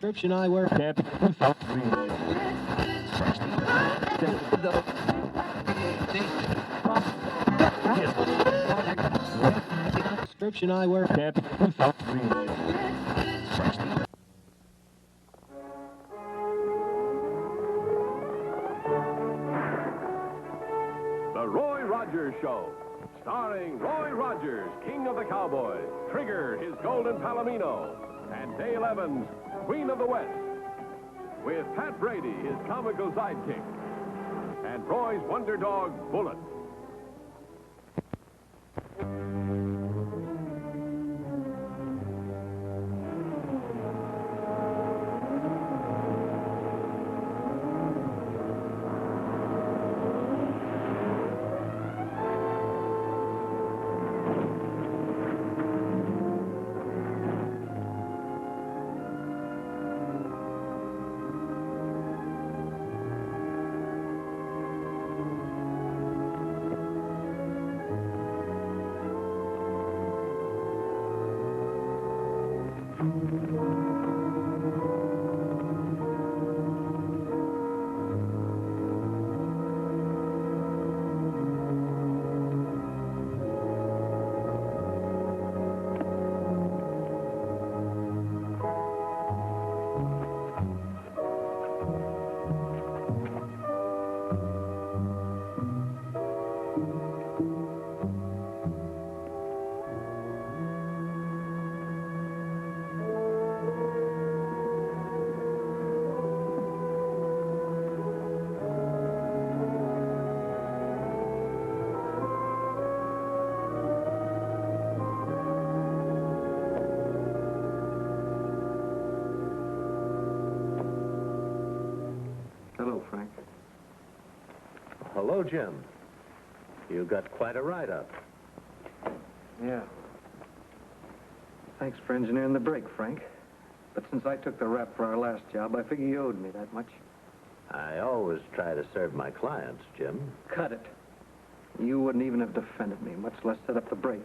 Prescription eyewear. Prescription eyewear. The Roy Rogers Show, starring Roy Rogers, King of the Cowboys, Trigger, his golden palomino, and Dale Evans, Queen of the West, with Pat Brady, his comical sidekick, and Roy's wonder dog, Bullet. Hello, Frank. Hello, Jim. You got quite a write-up. Yeah. Thanks for engineering the break, Frank. But since I took the rap for our last job, I figure you owed me that much. I always try to serve my clients, Jim. Cut it. You wouldn't even have defended me, much less set up the break.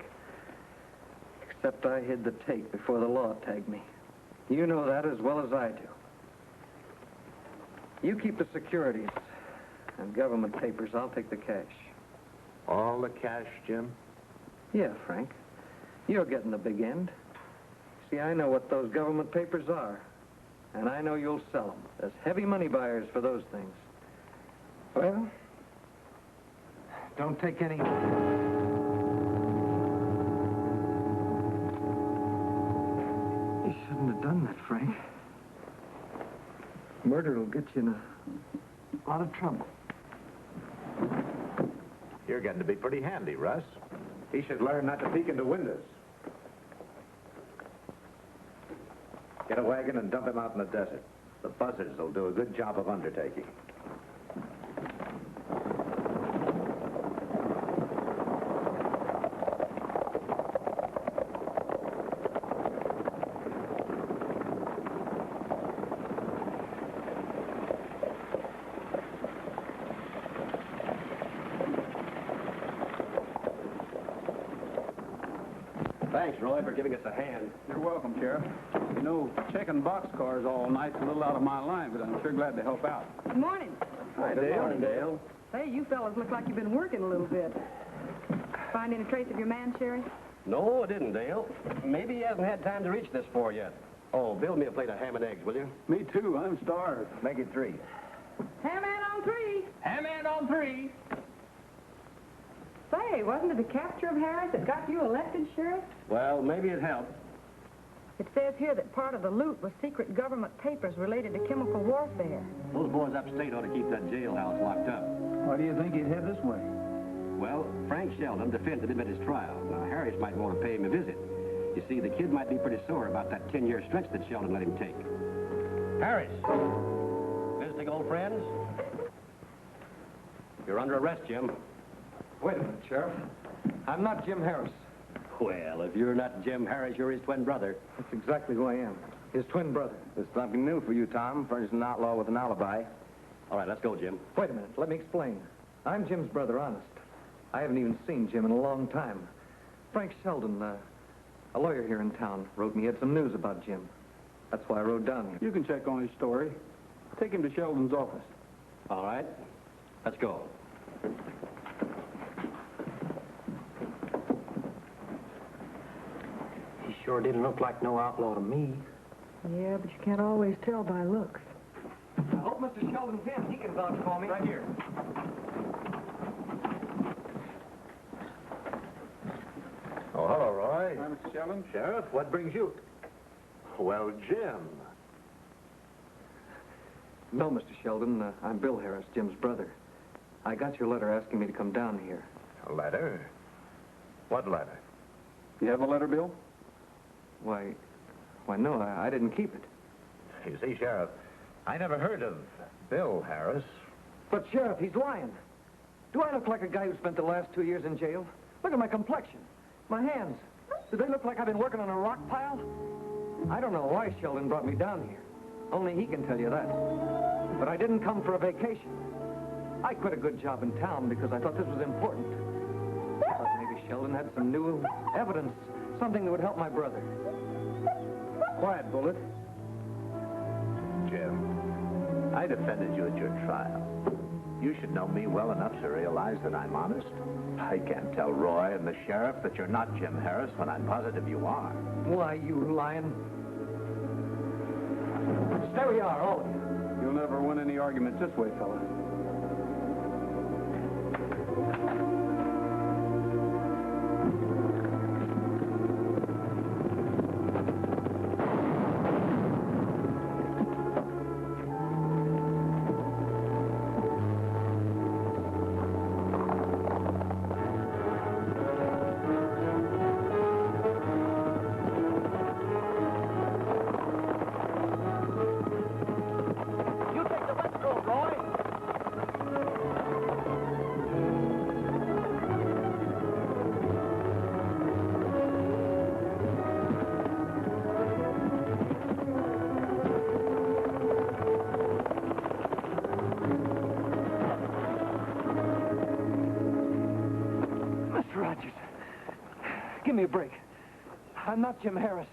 Except I hid the tape before the law tagged me. You know that as well as I do. You keep the securities and government papers. I'll take the cash. All the cash, Jim? Yeah, Frank. You're getting the big end. See, I know what those government papers are. And I know you'll sell them. There's heavy money buyers for those things. Well, don't take any... You shouldn't have done that, Frank. Murder will get you in a lot of trouble. You're getting to be pretty handy, Russ. He should learn not to peek into windows. Get a wagon and dump him out in the desert. The buzzards will do a good job of undertaking. Thanks, Roy, for giving us a hand. You're welcome, Sheriff. You know, checking boxcars all night's a little out of my line, but I'm sure glad to help out. Good morning. Hi, Dale. Good morning, Dale. Say, you fellas look like you've been working a little bit. Find any trace of your man, Sherry? No, I didn't, Dale. Maybe he hasn't had time to reach this far yet. Oh, build me a plate of ham and eggs, will you? Me too. I'm starved. Make it 3. Ham man on 3. Ham man on 3. Say, wasn't it the capture of Harris that got you elected, Sheriff? Well, maybe it helped. It says here that part of the loot was secret government papers related to chemical warfare. Those boys upstate ought to keep that jailhouse locked up. Why do you think he'd head this way? Well, Frank Sheldon defended him at his trial. Now, Harris might want to pay him a visit. You see, the kid might be pretty sore about that 10-year stretch that Sheldon let him take. Harris! Visiting old friends? You're under arrest, Jim. Wait a minute, Sheriff. I'm not Jim Harris. Well, if you're not Jim Harris, you're his twin brother. That's exactly who I am. His twin brother. There's something new for you, Tom. Furnishing an outlaw with an alibi. All right, let's go, Jim. Wait a minute. Let me explain. I'm Jim's brother, honest. I haven't even seen Jim in a long time. Frank Sheldon, a lawyer here in town, wrote me he had some news about Jim. That's why I rode down here. You can check on his story. Take him to Sheldon's office. All right. Let's go. He sure didn't look like no outlaw to me. Yeah, but you can't always tell by looks. I hope Mr. Sheldon's in. He can vouch for me. Right here. Oh, hello, Roy. Hi, Mr. Sheldon. Sheriff, what brings you? Well, Jim. No, Mr. Sheldon. I'm Bill Harris, Jim's brother. I got your letter asking me to come down here. A letter? What letter? You have a letter, Bill? Why, no, I didn't keep it. You see, Sheriff, I never heard of Bill Harris. But, Sheriff, he's lying. Do I look like a guy who spent the last 2 years in jail? Look at my complexion. My hands. Do they look like I've been working on a rock pile? I don't know why Sheldon brought me down here. Only he can tell you that. But I didn't come for a vacation. I quit a good job in town because I thought this was important. I thought maybe Sheldon had some new evidence, something that would help my brother. Quiet, Bullet. Jim, I defended you at your trial. You should know me well enough to realize that I'm honest. I can't tell Roy and the sheriff that you're not Jim Harris when I'm positive you are. Why, you lying? There we are, all of you. You'll never win any arguments this way, fella. Give me a break. I'm not Jim Harris.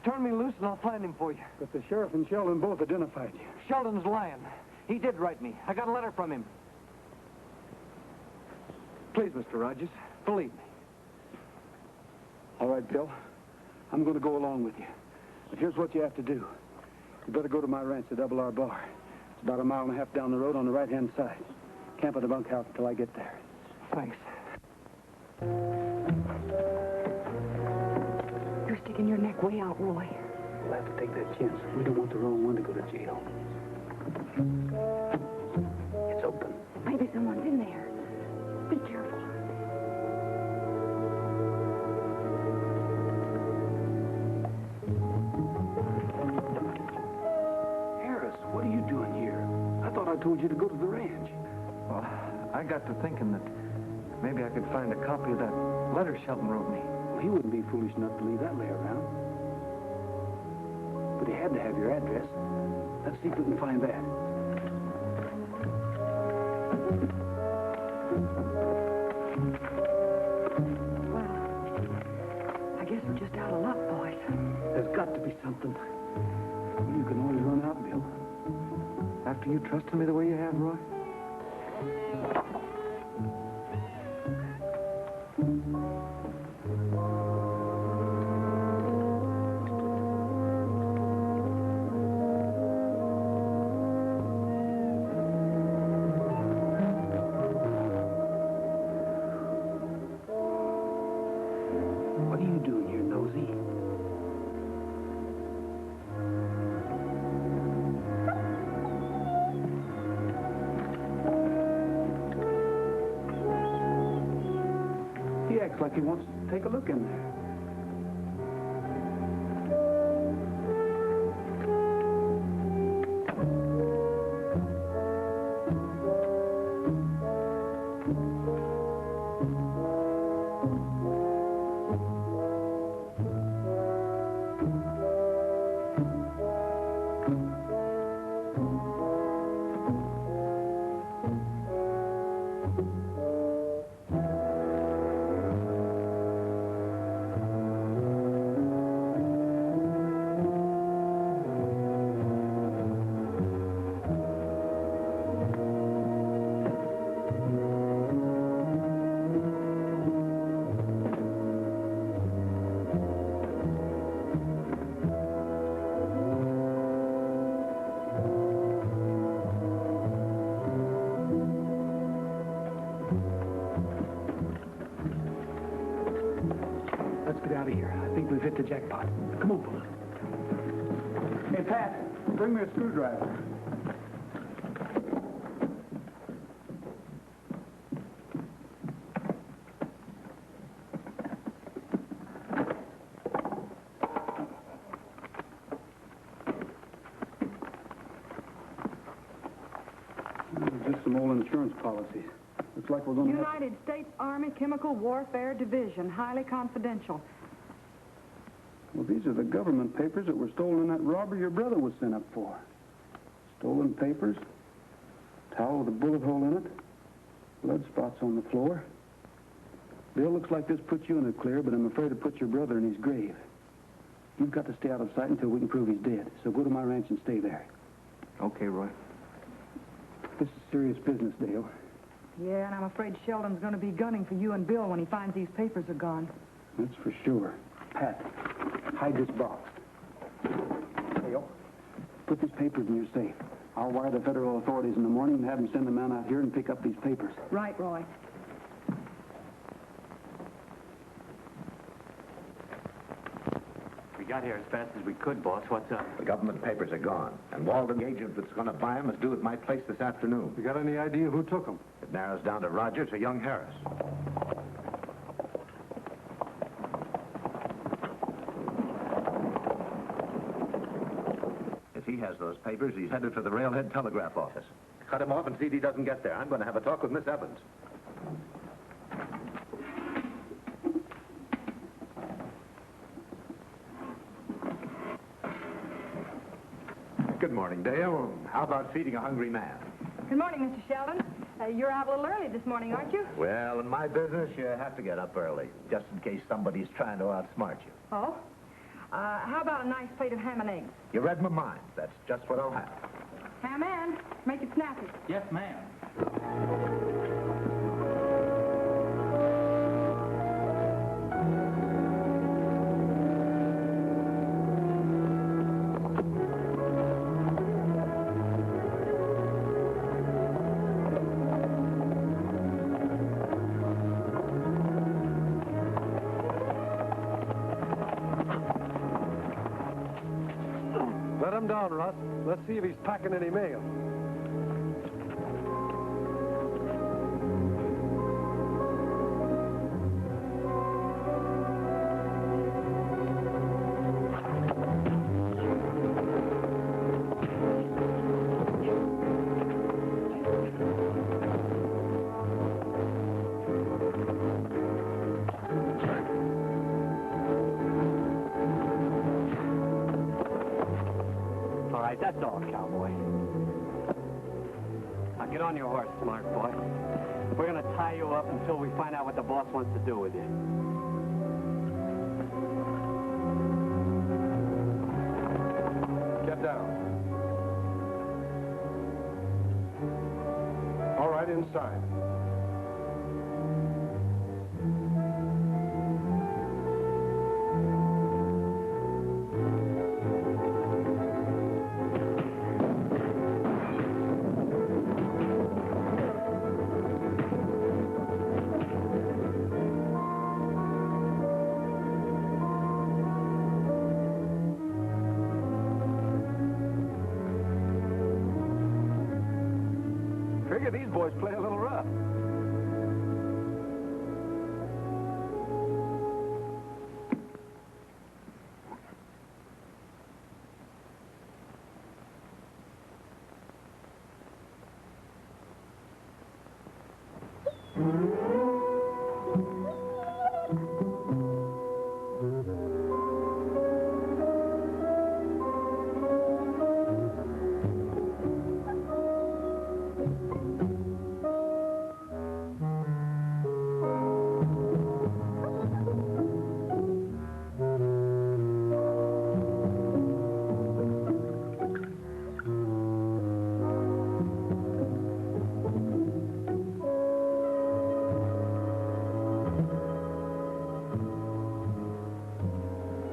Turn me loose and I'll find him for you. But the sheriff and Sheldon both identified you. Sheldon's lying. He did write me. I got a letter from him. Please, Mr. Rogers, believe me. All right, Bill. I'm going to go along with you. But here's what you have to do. You better go to my ranch, the Double R Bar. It's about 1.5 miles down the road on the right-hand side. Camp at the bunkhouse until I get there. Thanks. You're sticking your neck way out, Roy. We'll have to take that chance. We don't want the wrong one to go to jail. It's open. Maybe someone's in there. Be careful. Harris, what are you doing here? I thought I told you to go to the ranch. Well, I got to thinking that maybe I could find a copy of that letter Sheldon wrote me. Well, he wouldn't be foolish enough to leave that lay around. But he had to have your address. Let's see if we can find that. Well, I guess we're just out of luck, boys. There's got to be something. You can always run out, Bill. After you trusted me the way you have, Roy? What are you doing here, Nosy? He acts like he wants to take a look in there. pot. Come on, Fuller. Hey, Pat, bring me a screwdriver. Just some old insurance policies. Looks like we're going to United States Army Chemical Warfare Division, highly confidential. Well, these are the government papers that were stolen in that robbery your brother was sent up for. Stolen papers, towel with a bullet hole in it, blood spots on the floor. Bill, looks like this puts you in the clear, but I'm afraid it puts your brother in his grave. You've got to stay out of sight until we can prove he's dead. So go to my ranch and stay there. Okay, Roy. This is serious business, Dale. Yeah, and I'm afraid Sheldon's going to be gunning for you and Bill when he finds these papers are gone. That's for sure. Pat, hide this box. Dale, put these papers in your safe. I'll wire the federal authorities in the morning and have them send a man out here and pick up these papers. Right, Roy. We got here as fast as we could, boss. What's up? The government papers are gone, and Walden, the agent that's going to buy them, is due at my place this afternoon. You got any idea who took them? It narrows down to Rogers or young Harris. If he has those papers, he's headed for the Railhead Telegraph Office. Cut him off and see if he doesn't get there. I'm going to have a talk with Miss Evans. Good morning, Dale. How about feeding a hungry man? Good morning, Mr. Sheldon. You're out a little early this morning, aren't you? Well, in my business, you have to get up early, just in case somebody's trying to outsmart you. Oh? How about a nice plate of ham and eggs? You read my mind. That's just what I'll have. Ham and? Make it snappy. Yes, ma'am. Let him down, Russ. Let's see if he's packing any mail. All right, that's all, cowboy. Now get on your horse, smart boy. We're going to tie you up until we find out what the boss wants to do with you. Get down. All right, inside. Figure these boys play a little rough.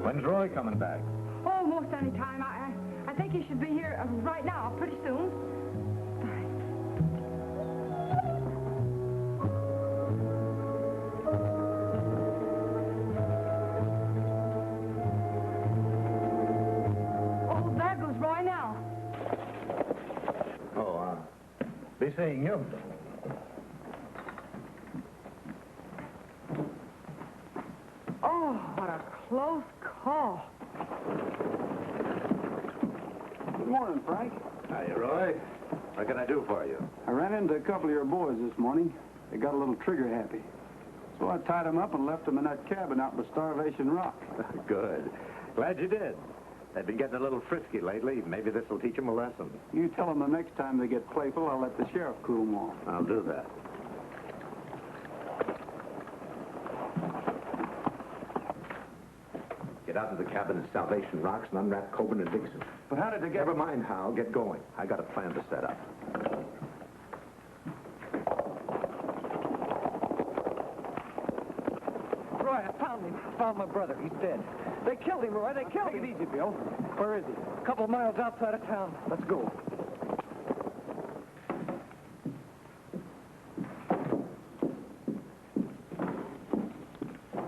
When's Roy coming back? Oh, most any time. I think he should be here right now, pretty soon. be seeing you. Oh, what a close call. Good morning, Frank. Hiya, Roy. What can I do for you? I ran into a couple of your boys this morning. They got a little trigger happy. So I tied them up and left them in that cabin out in the Starvation Rock. Good. Glad you did. They've been getting a little frisky lately. Maybe this will teach them a lesson. You tell them the next time they get playful, I'll let the sheriff cool them off. I'll do that. Get out to the cabin at Salvation Rocks and unwrap Coburn and Dixon. But how did they get... Never mind how. Get going. I got a plan to set up. Roy, I found him. Found my brother. He's dead. They killed him, Roy. They killed him. Take it easy, Bill. Where is he? A couple of miles outside of town. Let's go.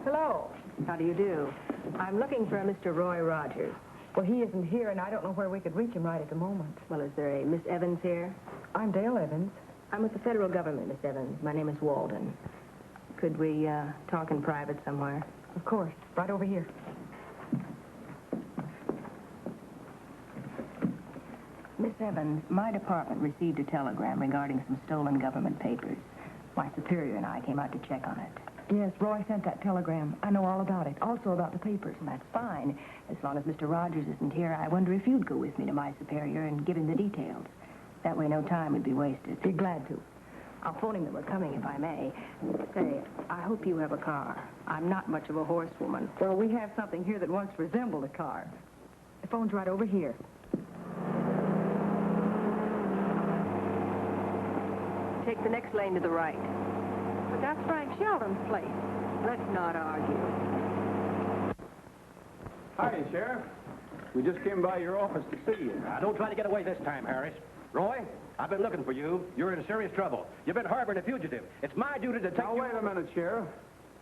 Hello. How do you do? I'm looking for a Mr. Roy Rogers. Well, he isn't here, and I don't know where we could reach him right at the moment. Well, is there a Miss Evans here? I'm Dale Evans. I'm with the federal government, Miss Evans. My name is Walden. Could we talk in private somewhere? Of course. Right over here. Miss Evans, my department received a telegram regarding some stolen government papers. My superior and I came out to check on it. Yes, Roy sent that telegram. I know all about it. Also about the papers. That's fine. As long as Mr. Rogers isn't here, I wonder if you'd go with me to my superior and give him the details. That way no time would be wasted. Be glad to. I'll phone him that we're coming, if I may. Say, I hope you have a car. I'm not much of a horsewoman. Well, we have something here that once resembled a car. The phone's right over here. Take the next lane to the right. But that's Frank Sheldon's place. Let's not argue. Hi, Sheriff. We just came by your office to see you. Now, don't try to get away this time, Harris. Roy, I've been looking for you. You're in serious trouble. You've been harboring a fugitive. It's my duty to take Now, you... wait a minute, Sheriff.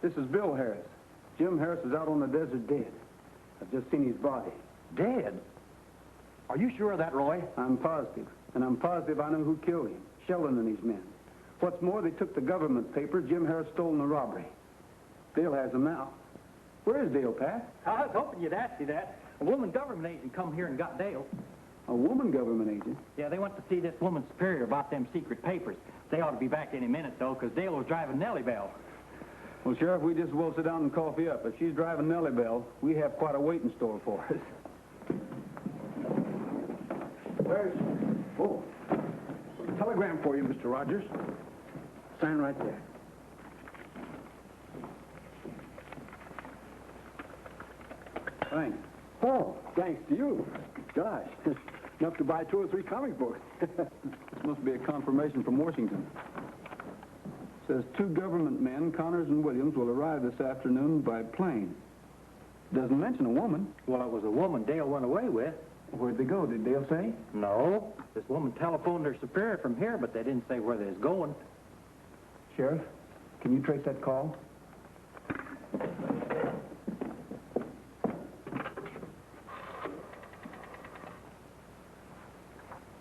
This is Bill Harris. Jim Harris is out on the desert dead. I've just seen his body. Dead? Are you sure of that, Roy? I'm positive. And I'm positive I know who killed him. Sheldon and his men. What's more, they took the government paper Jim Harris stole in the robbery. Dale has them now. Where is Dale, Pat? I was hoping you'd ask me that. A woman government agent come here and got Dale. A woman government agent? Yeah, they went to see this woman superior about them secret papers. They ought to be back any minute, though, because Dale was driving Nellie Bell. Well, Sheriff, we just will sit down and coffee up. If she's driving Nellie Bell, we have quite a wait in store for us. Where's... Oh, telegram for you, Mr. Rogers. Sign right there. Thanks. Oh, thanks to you. Gosh, enough to buy 2 or 3 comic books. This must be a confirmation from Washington. Says 2 government men, Connors and Williams, will arrive this afternoon by plane. Doesn't mention a woman. Well, it was a woman Dale went away with. Where'd they go? Did Dale say? No. This woman telephoned her superior from here, but they didn't say where they was going. Sheriff, can you trace that call?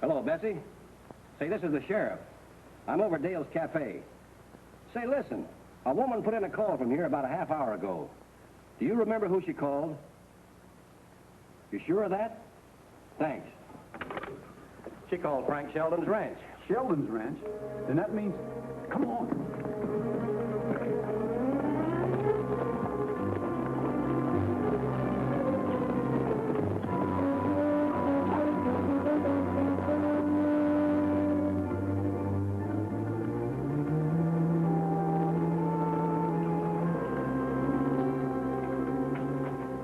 Hello, Bessie. Say, this is the sheriff. I'm over at Dale's Cafe. Say, listen, a woman put in a call from here about a half hour ago. Do you remember who she called? You sure of that? Thanks. She called Frank Sheldon's ranch. Sheldon's ranch? Then that means... Come on.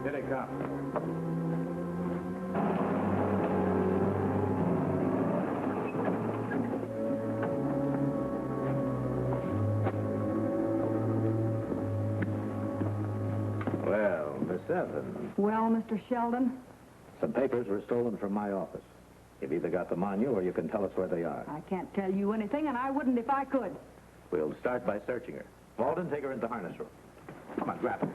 Here they come. Well, Miss Evans, Well, Mr. Sheldon, some papers were stolen from my office. You've either got them on you or you can tell us where they are. I can't tell you anything, and I wouldn't if I could. We'll start by searching her. Walden, take her into the harness room. Come on, grab her.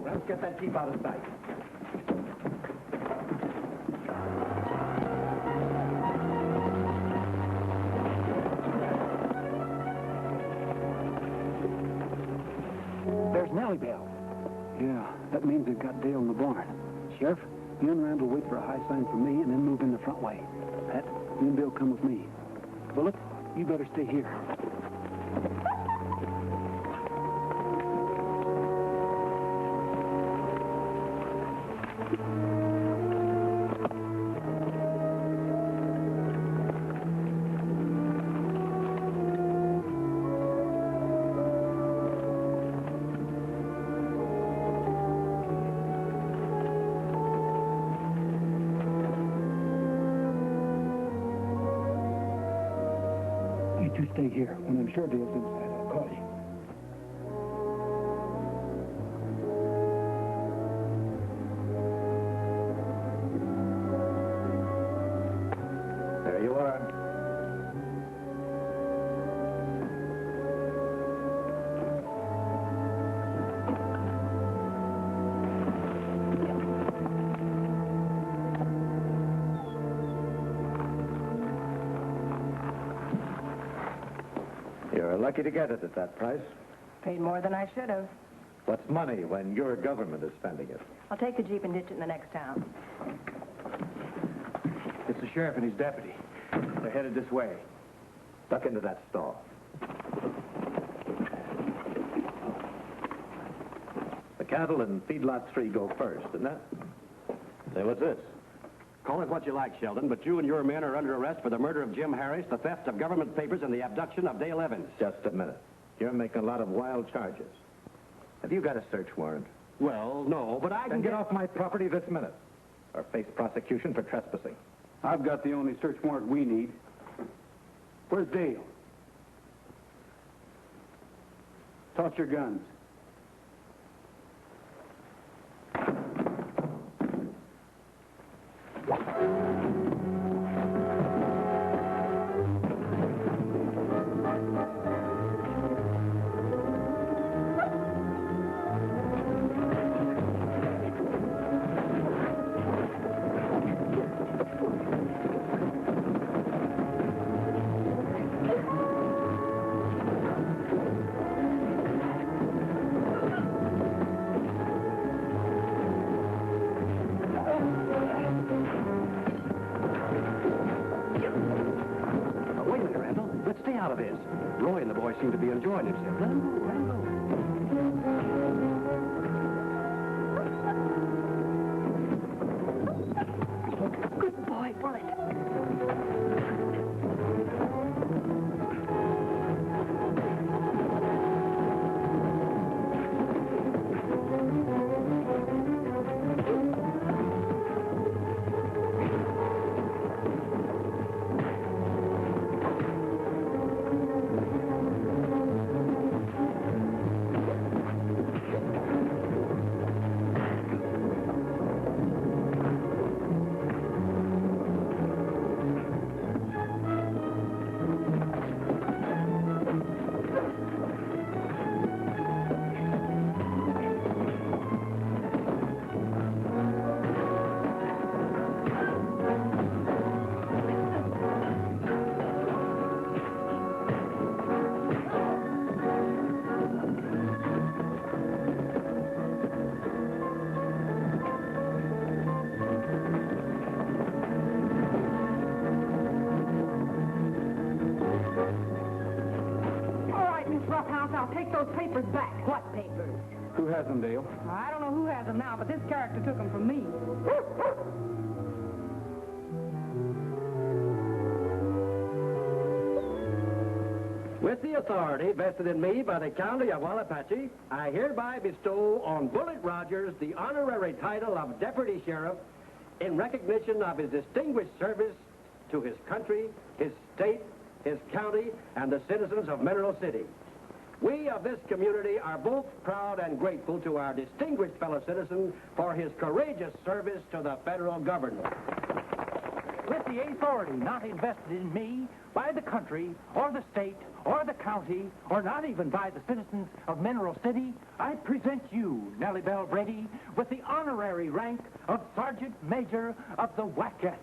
Let's get that jeep out of sight. Nellie Bell. Yeah, that means they've got Dale in the barn. Sheriff, you and Randall wait for a high sign from me and then move in the front way. Pat, you and Bill come with me. Bullet, you better stay here. You two stay here. When I'm sure Dale's inside, I'll call you. There you are. You're lucky to get it at that price. Paid more than I should have. What's money when your government is spending it? I'll take the Jeep and ditch it in the next town. It's the sheriff and his deputy. They're headed this way. Duck into that stall. The cattle in feedlot 3 go first, isn't that? Say, what's this? Call it what you like, Sheldon, but you and your men are under arrest for the murder of Jim Harris, the theft of government papers, and the abduction of Dale Evans. Just a minute. You're making a lot of wild charges. Have you got a search warrant? Well, no, but I can Then get off my property this minute, or face prosecution for trespassing. I've got the only search warrant we need. Where's Dale? Toss your guns. Wait a minute, Randall. Let's stay out of this. Roy and the boys seem to be enjoying themselves. Randall. Good boy, Bullet. I'll take those papers back. What papers? Who has them, Dale? I don't know who has them now, but this character took them from me. With the authority vested in me by the County of Wallapache, I hereby bestow on Bullet Rogers the honorary title of Deputy Sheriff in recognition of his distinguished service to his country, his state, his county, and the citizens of Mineral City. We of this community are both proud and grateful to our distinguished fellow citizen for his courageous service to the federal government. With the authority not invested in me by the country, or the state, or the county, or not even by the citizens of Mineral City, I present you, Nellie Bell Brady, with the honorary rank of Sergeant Major of the Whackette.